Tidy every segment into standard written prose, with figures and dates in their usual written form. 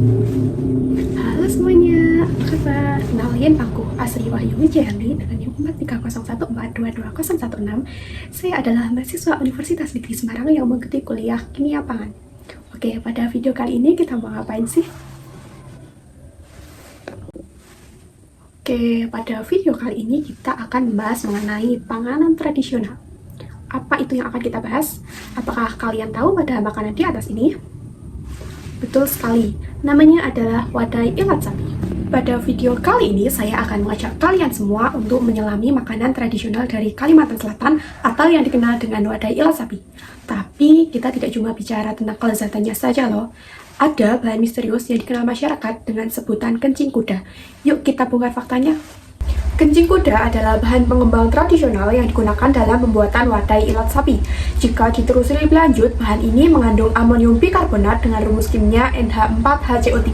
Halo semuanya, apa kabar? Kenalin aku Asri Wahyu Wijayani dengan NIM 43014222016. Saya adalah mahasiswa Universitas Negeri Semarang yang mengikuti kuliah Kimia Pangan. Oke, pada video kali ini kita mau ngapain sih? Oke, pada video kali ini kita akan membahas mengenai panganan tradisional. Apa itu yang akan kita bahas? Apakah kalian tahu pada makanan di atas ini? Betul sekali, namanya adalah wadai ilat sapi. Pada video kali ini, saya akan mengajak kalian semua untuk menyelami makanan tradisional dari Kalimantan Selatan atau yang dikenal dengan wadai ilat sapi. Tapi, kita tidak cuma bicara tentang kelezatannya saja loh. Ada bahan misterius yang dikenal masyarakat dengan sebutan kencing kuda. Yuk kita bongkar faktanya. Kencing kuda adalah bahan pengembang tradisional yang digunakan dalam pembuatan wadai ilat sapi. Jika ditelusuri lebih lanjut, bahan ini mengandung amonium bikarbonat dengan rumus kimia NH4HCO3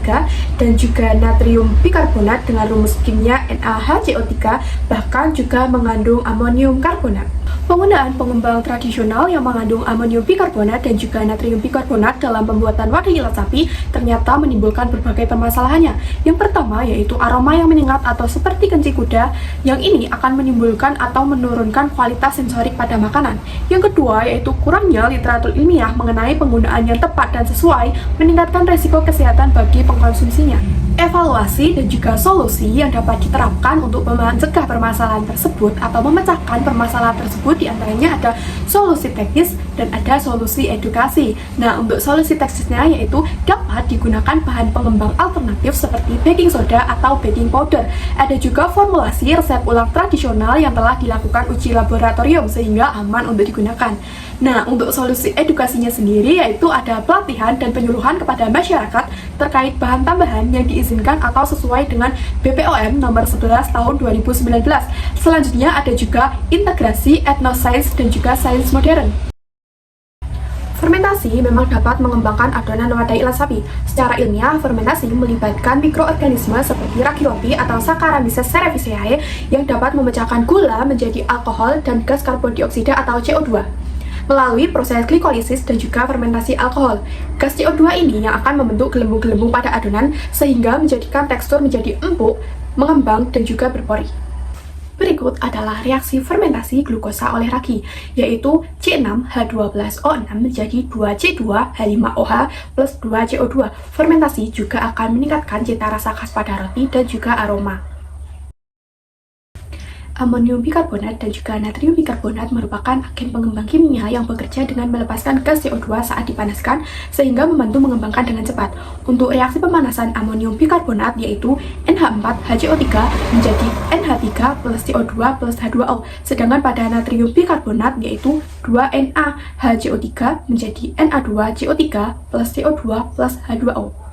dan juga natrium bikarbonat dengan rumus kimia NaHCO3, bahkan juga mengandung amonium karbonat. Penggunaan pengembang tradisional yang mengandung amonium bikarbonat dan juga natrium bikarbonat dalam pembuatan wadai ilat sapi ternyata menimbulkan berbagai permasalahannya. Yang pertama yaitu aroma yang menyengat atau seperti kencing kuda, yang ini akan menimbulkan atau menurunkan kualitas sensorik pada makanan. Yang kedua yaitu kurangnya literatur ilmiah mengenai penggunaan yang tepat dan sesuai, meningkatkan resiko kesehatan bagi pengkonsumsinya. Evaluasi dan juga solusi yang dapat diterapkan untuk mencegah permasalahan tersebut atau memecahkan permasalahan tersebut diantaranya ada solusi teknis dan ada solusi edukasi. Nah, untuk solusi teknisnya yaitu dapat digunakan bahan pengembang alternatif seperti baking soda atau baking powder. Ada juga formulasi resep ulang tradisional yang telah dilakukan uji laboratorium sehingga aman untuk digunakan. Nah, untuk solusi edukasinya sendiri yaitu ada pelatihan dan penyuluhan kepada masyarakat terkait bahan tambahan yang diizinkan atau sesuai dengan BPOM nomor 11 tahun 2019. Selanjutnya ada juga integrasi etnoscience dan juga sains modern. Fermentasi memang dapat mengembangkan adonan wadai ilat sapi. Secara ilmiah, fermentasi melibatkan mikroorganisme seperti ragi roti atau Saccharomyces cerevisiae yang dapat memecahkan gula menjadi alkohol dan gas karbon dioksida atau CO2. Melalui proses glikolisis dan juga fermentasi alkohol, gas CO2 ini yang akan membentuk gelembung-gelembung pada adonan sehingga menjadikan tekstur menjadi empuk, mengembang, dan juga berpori. Berikut adalah reaksi fermentasi glukosa oleh ragi, yaitu C6H12O6 menjadi 2C2H5OH plus 2CO2. Fermentasi juga akan meningkatkan cita rasa khas pada roti dan juga aroma. Amonium bikarbonat dan juga natrium bikarbonat merupakan agen pengembang kimia yang bekerja dengan melepaskan gas CO2 saat dipanaskan sehingga membantu mengembangkan dengan cepat. Untuk reaksi pemanasan amonium bikarbonat yaitu NH4HCO3 menjadi NH3 plus CO2 plus H2O, sedangkan pada natrium bikarbonat yaitu 2NaHCO3 menjadi Na2CO3 plus CO2 plus H2O.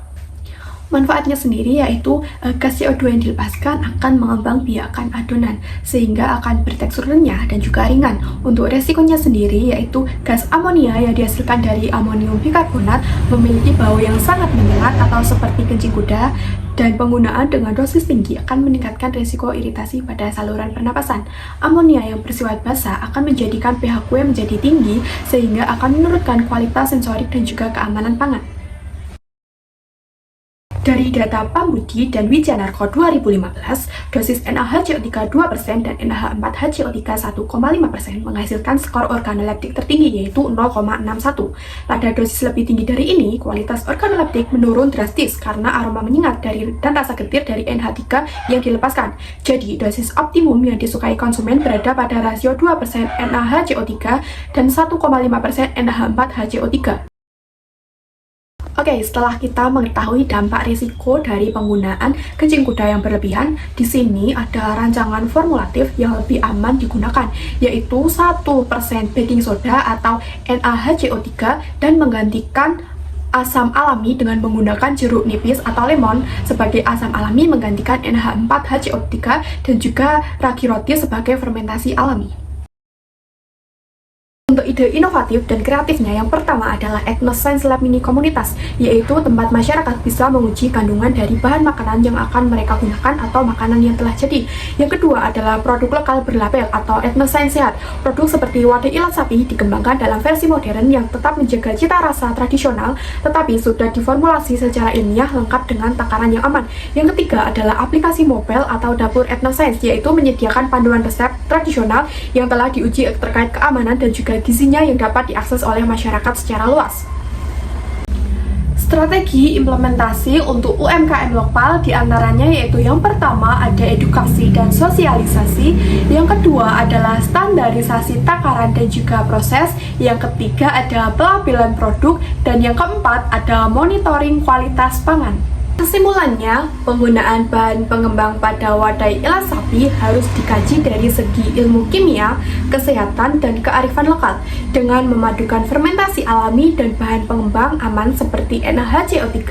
Manfaatnya sendiri yaitu gas CO2 yang dilepaskan akan mengembangbiakkan adonan sehingga akan bertekstur renyah dan juga ringan. Untuk resikonya sendiri yaitu gas amonia yang dihasilkan dari amonium bikarbonat memiliki bau yang sangat menyengat atau seperti kencing kuda, dan penggunaan dengan dosis tinggi akan meningkatkan resiko iritasi pada saluran pernapasan. Amonia yang bersifat basah akan menjadikan pH kue menjadi tinggi sehingga akan menurunkan kualitas sensorik dan juga keamanan pangan. Dari data Pambudi dan Wijanarko 2015, dosis NaHCO3 2% dan NH4HCO3 1,5% menghasilkan skor organoleptik tertinggi yaitu 0,61. Pada dosis lebih tinggi dari ini, kualitas organoleptik menurun drastis karena aroma menyengat dan rasa getir dari NH3 yang dilepaskan. Jadi, dosis optimum yang disukai konsumen berada pada rasio 2% NaHCO3 dan 1,5% NH4HCO3. Oke, setelah kita mengetahui dampak risiko dari penggunaan kencing kuda yang berlebihan, di sini ada rancangan formulatif yang lebih aman digunakan, yaitu 1% baking soda atau NaHCO3 dan menggantikan asam alami dengan menggunakan jeruk nipis atau lemon sebagai asam alami menggantikan NH4HCO3 dan juga ragi roti sebagai fermentasi alami. Untuk ide inovatif dan kreatifnya, yang pertama adalah Ethnoscience Lab Mini Komunitas, yaitu tempat masyarakat bisa menguji kandungan dari bahan makanan yang akan mereka gunakan atau makanan yang telah jadi. Yang kedua adalah produk lokal berlabel atau Ethnoscience Sehat. Produk seperti wadah ilat sapi dikembangkan dalam versi modern yang tetap menjaga cita rasa tradisional, tetapi sudah diformulasi secara ilmiah lengkap dengan takaran yang aman. Yang ketiga adalah aplikasi mobile atau dapur Ethnoscience, yaitu menyediakan panduan resep tradisional yang telah diuji terkait keamanan dan juga gizinya yang dapat diakses oleh masyarakat secara luas. Strategi implementasi untuk UMKM lokal diantaranya yaitu yang pertama ada edukasi dan sosialisasi, yang kedua adalah standarisasi takaran dan juga proses, yang ketiga ada pelabelan produk, dan yang keempat ada monitoring kualitas pangan. Kesimpulannya, penggunaan bahan pengembang pada wadai ilat sapi harus dikaji dari segi ilmu kimia, kesehatan, dan kearifan lokal. Dengan memadukan fermentasi alami dan bahan pengembang aman seperti NaHCO3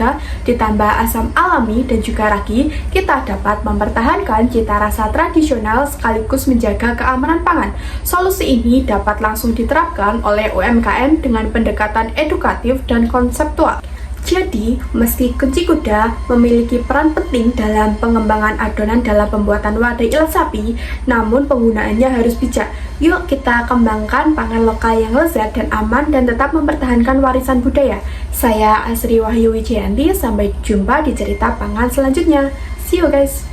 ditambah asam alami dan juga ragi, kita dapat mempertahankan cita rasa tradisional sekaligus menjaga keamanan pangan. Solusi ini dapat langsung diterapkan oleh UMKM dengan pendekatan edukatif dan konseptual. Jadi, meski kunci kuda memiliki peran penting dalam pengembangan adonan dalam pembuatan wadai ilat sapi, namun penggunaannya harus bijak. Yuk kita kembangkan pangan lokal yang lezat dan aman dan tetap mempertahankan warisan budaya. Saya Asri Wahyu Wijayanti, sampai jumpa di cerita pangan selanjutnya. See you guys!